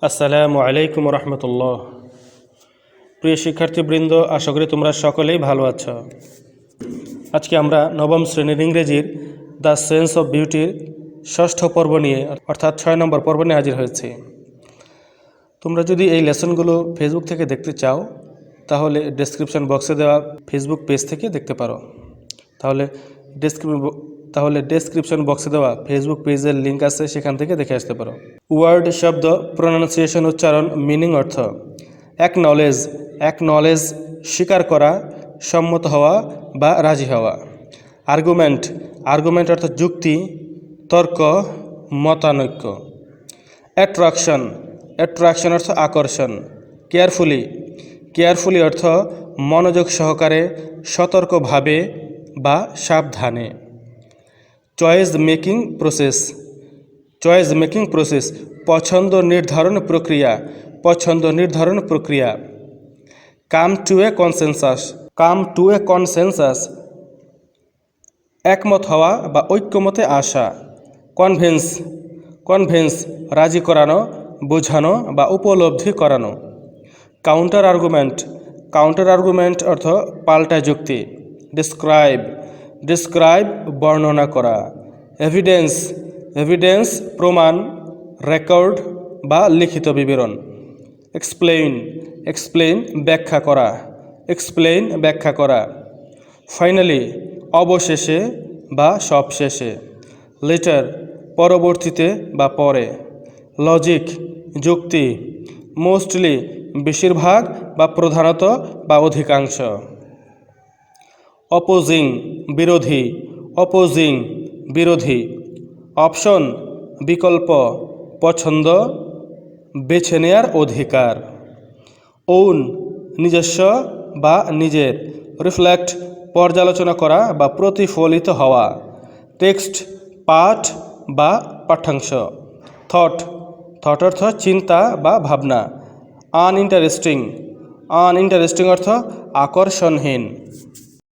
আসসালামু আলাইকুম রহমতুল্লাহ। প্রিয় শিক্ষার্থীবৃন্দ, আশা করি তোমরা সকলেই ভালো আছো। আজকে আমরা নবম শ্রেণীর ইংরেজির দ্য সেন্স অফ বিউটির ষষ্ঠ পর্ব নিয়ে অর্থাৎ 6 নম্বর পর্ব নিয়ে হাজির হয়েছি। তোমরা যদি এই লেসনগুলো ফেসবুক থেকে দেখতে চাও তাহলে ডেসক্রিপশন বক্সে দেওয়া ফেসবুক পেজ থেকে দেখতে পারো। তাহলে ডেসক্রিপশন বক্সে দেওয়া ফেসবুক পেজের লিঙ্ক আছে, সেখান থেকে দেখে আসতে পারো। ওয়ার্ড শব্দ, প্রোনাউন্সিয়েশন উচ্চারণ, মিনিং অর্থ। অ্যাকনলেজ স্বীকার করা, সম্মত হওয়া বা রাজি হওয়া। আর্গুমেন্ট অর্থ যুক্তি, তর্ক, মতানৈক্য। অ্যাট্রাকশন অর্থ আকর্ষণ। কেয়ারফুলি অর্থ মনোযোগ সহকারে, সতর্কভাবে বা সাবধানে। চয়েস মেকিং প্রসেস পছন্দ নির্ধারণ প্রক্রিয়া। কাম টু এ কনসেনসাস একমত হওয়া বা ঐক্যমতে আসা। কনভিন্স রাজি করানো, বোঝানো বা উপলব্ধি করানো। কাউন্টার আর্গুমেন্ট অর্থ পাল্টা যুক্তি। ডিসক্রাইব বর্ণনা করা। এভিডেন্স প্রমাণ, রেকর্ড বা লিখিত বিবরণ। এক্সপ্লেইন ব্যাখ্যা করা। ফাইনালি অবশেষে বা সবশেষে। লেটার পরবর্তীতে বা পরে। লজিক যুক্তি। মোস্টলি বেশিরভাগ বা প্রধানত বা অধিকাংশ। অপোজিং বিরোধী। অপশন বিকল্প, পছন্দ, বেছে নেয়ার অধিকার। ওন নিজস্ব বা নিজের। রিফ্লেক্ট পর্যালোচনা করা বা প্রতিফলিত হওয়া। টেক্সট পাঠ বা পাঠ্যাংশ। থট অর্থ চিন্তা বা ভাবনা। আনইন্টারেস্টিং অর্থ আকর্ষণহীন।